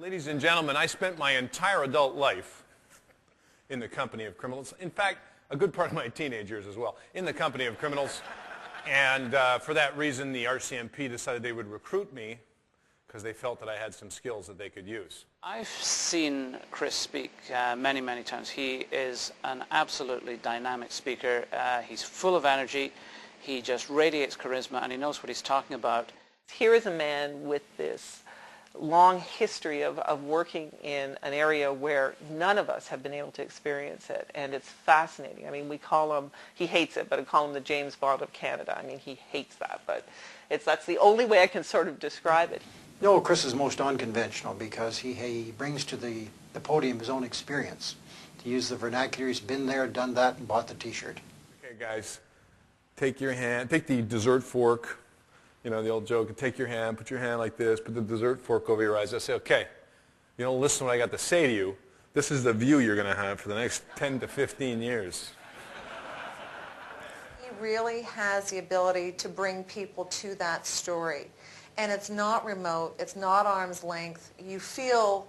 Ladies and gentlemen, I spent my entire adult life in the company of criminals. In fact, a good part of my teenage years as well, in the company of criminals. And for that reason, the RCMP decided they would recruit me because they felt that I had some skills that they could use. I've seen Chris speak many, many times. He is an absolutely dynamic speaker. He's full of energy. He just radiates charisma, and he knows what he's talking about. Here is a man with this long history of working in an area where none of us have been able to experience it, and it's fascinating. I mean, we call him, he hates it, but I call him the James Bond of Canada. I mean, he hates that, but that's the only way I can sort of describe it. No, Chris is most unconventional because he brings to the podium his own experience. To use the vernacular, he's been there, done that, and bought the T-shirt. Okay, guys, take your hand, take the dessert fork. You know, the old joke, take your hand, put your hand like this, put the dessert fork over your eyes. I say, okay, you don't listen to what I got to say to you. This is the view you're going to have for the next 10 to 15 years. He really has the ability to bring people to that story. And it's not remote, it's not arm's length. You feel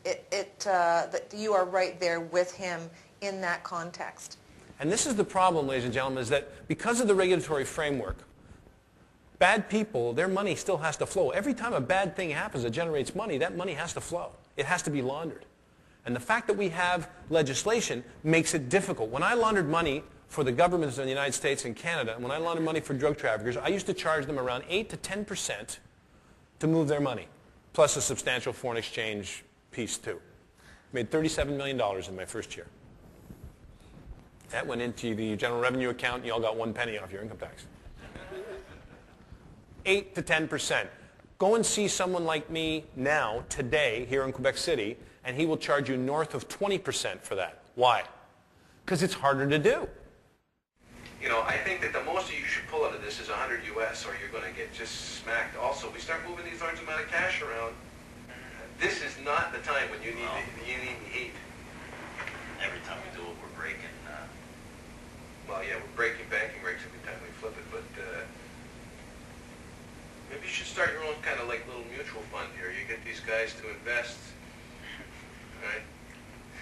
that you are right there with him in that context. And this is the problem, ladies and gentlemen, is that because of the regulatory framework, bad people, their money still has to flow. Every time a bad thing happens that generates money, that money has to flow. It has to be laundered. And the fact that we have legislation makes it difficult. When I laundered money for the governments of the United States and Canada, and when I laundered money for drug traffickers, I used to charge them around 8 to 10% to move their money, plus a substantial foreign exchange piece too. Made $37 million in my first year. That went into the general revenue account, and you all got 1 penny off your income tax. 8 to 10%. Go and see someone like me now, today, here in Quebec City, and he will charge you north of 20% for that. Why? Because it's harder to do. You know, I think that the most you should pull out of this is 100 US, or you're going to get just smacked. Also, we start moving these large amount of cash around. This is not the time when you need the heat. Every time we do it, we're breaking. Well, yeah, we're breaking banking regs every time we flip it, but maybe you should start your own kind of like little mutual fund here. You get these guys to invest, right?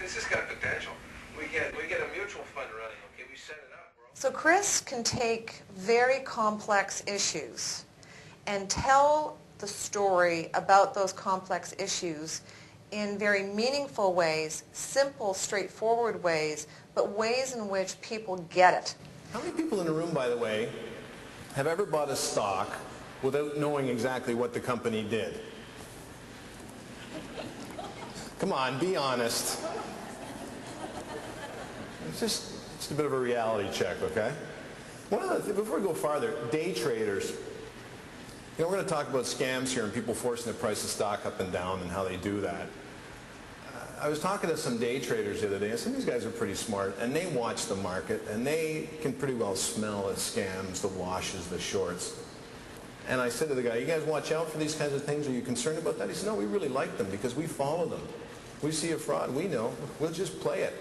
This has got potential. We get a mutual fund running. Okay, we set it up. So Chris can take very complex issues and tell the story about those complex issues in very meaningful ways, simple, straightforward ways, but ways in which people get it. How many people in the room, by the way, have ever bought a stock without knowing exactly what the company did? Come on, be honest. It's just a bit of a reality check, okay? Before we go farther, day traders. You know, we're going to talk about scams here and people forcing the price of stock up and down and how they do that. I was talking to some day traders the other day, and some of these guys are pretty smart, and they watch the market, and they can pretty well smell the scams, the washes, the shorts. And I said to the guy, you guys watch out for these kinds of things? Are you concerned about that? He said, no, we really like them because we follow them. We see a fraud, we know. We'll just play it.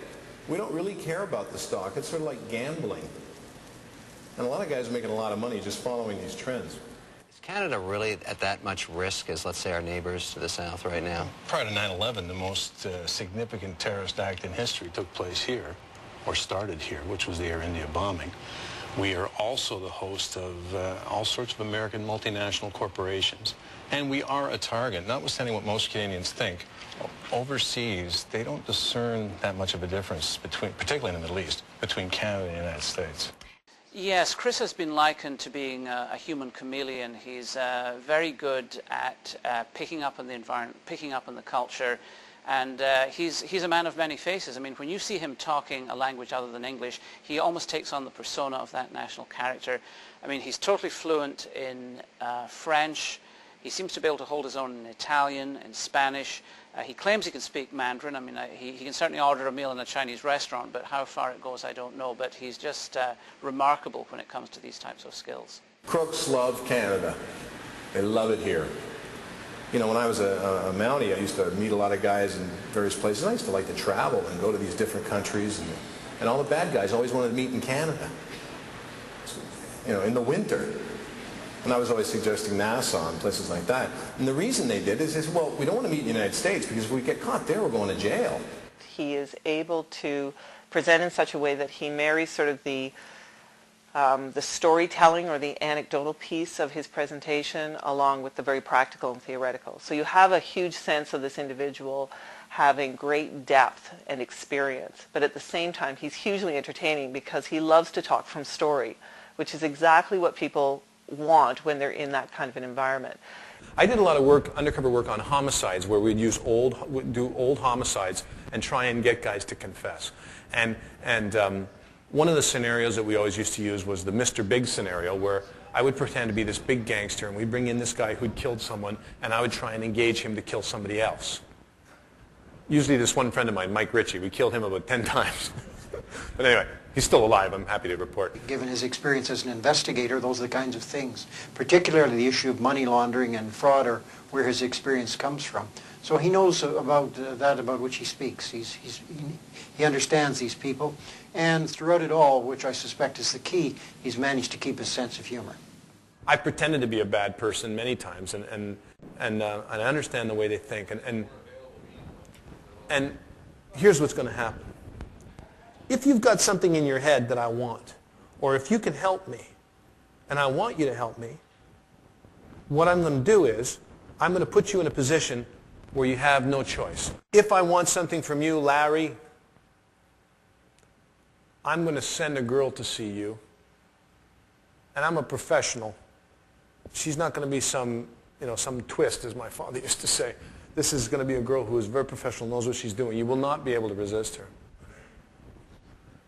We don't really care about the stock. It's sort of like gambling. And a lot of guys are making a lot of money just following these trends. Is Canada really at that much risk as, let's say, our neighbors to the south right now? Prior to 9/11, the most significant terrorist act in history took place here, or started here, which was the Air India bombing. We are also the host of all sorts of American multinational corporations. And we are a target, notwithstanding what most Canadians think. Overseas, they don't discern that much of a difference, particularly in the Middle East, between Canada and the United States. Yes, Chris has been likened to being a human chameleon. He's very good at picking up on the environment, picking up on the culture, and he's a man of many faces. I mean, when you see him talking a language other than English, he almost takes on the persona of that national character. I mean, he's totally fluent in French. He seems to be able to hold his own in Italian, in Spanish. He claims he can speak Mandarin. I mean, he can certainly order a meal in a Chinese restaurant, but how far it goes, I don't know. But he's just remarkable when it comes to these types of skills. Crooks love Canada. They love it here. You know, when I was a Mountie, I used to meet a lot of guys in various places. I used to like to travel and go to these different countries, and all the bad guys always wanted to meet in Canada. You know, in the winter. And I was always suggesting NASA and places like that. And the reason they did is, well, we don't want to meet in the United States because if we get caught there, we're going to jail. He is able to present in such a way that he marries sort of the storytelling or the anecdotal piece of his presentation along with the very practical and theoretical. So you have a huge sense of this individual having great depth and experience, but at the same time he's hugely entertaining because he loves to talk from story, which is exactly what people want when they're in that kind of an environment. I did a lot of work, undercover work on homicides, where we'd do old homicides and try and get guys to confess. And one of the scenarios that we always used to use was the Mr. Big scenario, where I would pretend to be this big gangster, and we'd bring in this guy who'd killed someone, and I would try and engage him to kill somebody else. Usually this one friend of mine, Mike Ritchie, we killed him about 10 times. But anyway, he's still alive, I'm happy to report. Given his experience as an investigator, those are the kinds of things, particularly the issue of money laundering and fraud, are where his experience comes from. So he knows about that about which he speaks. He understands these people, and throughout it all, which I suspect is the key, he's managed to keep his sense of humor. I pretended to be a bad person many times, and I understand the way they think. And here's what's going to happen. If you've got something in your head that I want, or if you can help me, and I want you to help me, what I'm going to do is I'm going to put you in a position where you have no choice. If I want something from you, Larry, I'm going to send a girl to see you, and I'm a professional. She's not going to be some twist, as my father used to say. This is going to be a girl who is very professional, knows what she's doing. You will not be able to resist her.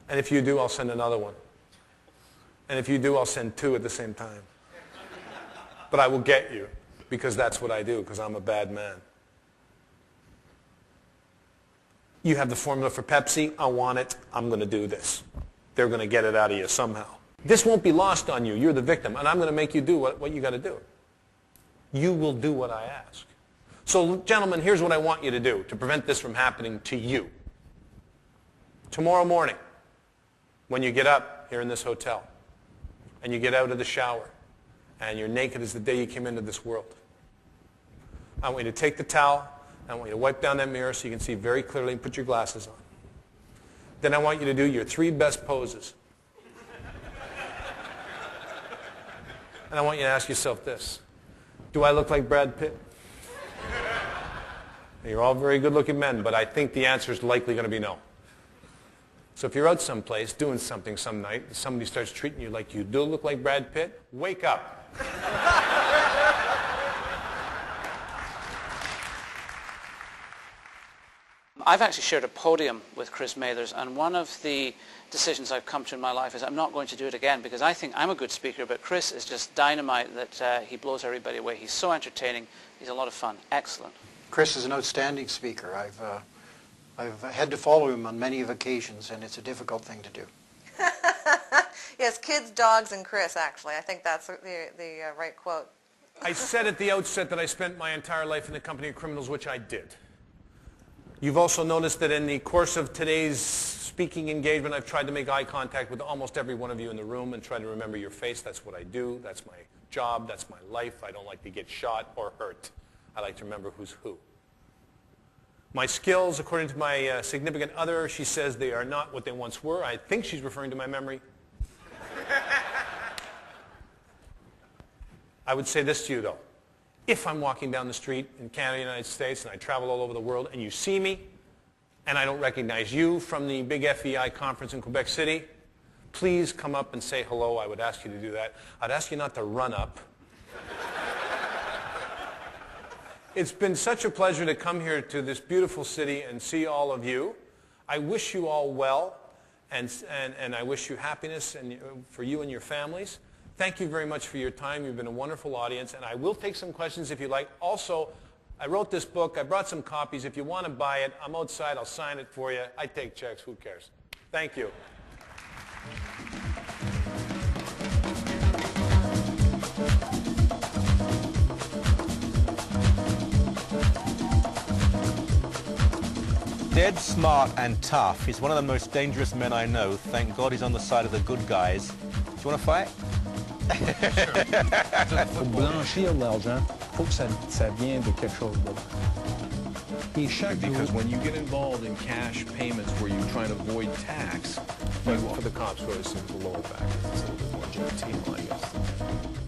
And if you do, I'll send another one. And if you do, I'll send two at the same time. But I will get you, because that's what I do, because I'm a bad man. You have the formula for Pepsi. I want it. I'm going to do this. They're going to get it out of you somehow. This won't be lost on you. You're the victim. And I'm going to make you do what you got to do. You will do what I ask. So, gentlemen, here's what I want you to do to prevent this from happening to you. Tomorrow morning, when you get up here in this hotel, and you get out of the shower, and you're naked as the day you came into this world, I want you to take the towel, I want you to wipe down that mirror so you can see very clearly and put your glasses on. Then I want you to do your 3 best poses. And I want you to ask yourself this: do I look like Brad Pitt? You're all very good-looking men, but I think the answer is likely going to be no. So if you're out someplace doing something some night, and somebody starts treating you like you do look like Brad Pitt, wake up. I've actually shared a podium with Chris Mathers, and one of the decisions I've come to in my life is I'm not going to do it again, because I think I'm a good speaker, but Chris is just dynamite that he blows everybody away. He's so entertaining. He's a lot of fun. Excellent. Chris is an outstanding speaker. I've had to follow him on many occasions, and it's a difficult thing to do. Yes, kids, dogs, and Chris, actually. I think that's the right quote. I said at the outset that I spent my entire life in the company of criminals, which I did. You've also noticed that in the course of today's speaking engagement, I've tried to make eye contact with almost every one of you in the room and try to remember your face. That's what I do. That's my job. That's my life. I don't like to get shot or hurt. I like to remember who's who. My skills, according to my significant other, she says they are not what they once were. I think she's referring to my memory. I would say this to you, though. If I'm walking down the street in Canada, United States, and I travel all over the world, and you see me, and I don't recognize you from the big FEI conference in Quebec City, please come up and say hello. I would ask you to do that. I'd ask you not to run up. It's been such a pleasure to come here to this beautiful city and see all of you. I wish you all well, and I wish you happiness for you and your families. Thank you very much for your time. You've been a wonderful audience, and I will take some questions if you like. Also, I wrote this book. I brought some copies. If you want to buy it, I'm outside. I'll sign it for you. I take checks. Who cares? Thank you. Dead smart and tough. He's one of the most dangerous men I know. Thank God he's on the side of the good guys. Do you want to fight? Pour blanchir de l'argent, il faut que ça vienne de quelque chose d'autre. Et chaque Because jour, when you get involved in cash payments where you're trying to avoid tax, like for the cops, what I assume is a lower back. It's a little bit more GT, I guess.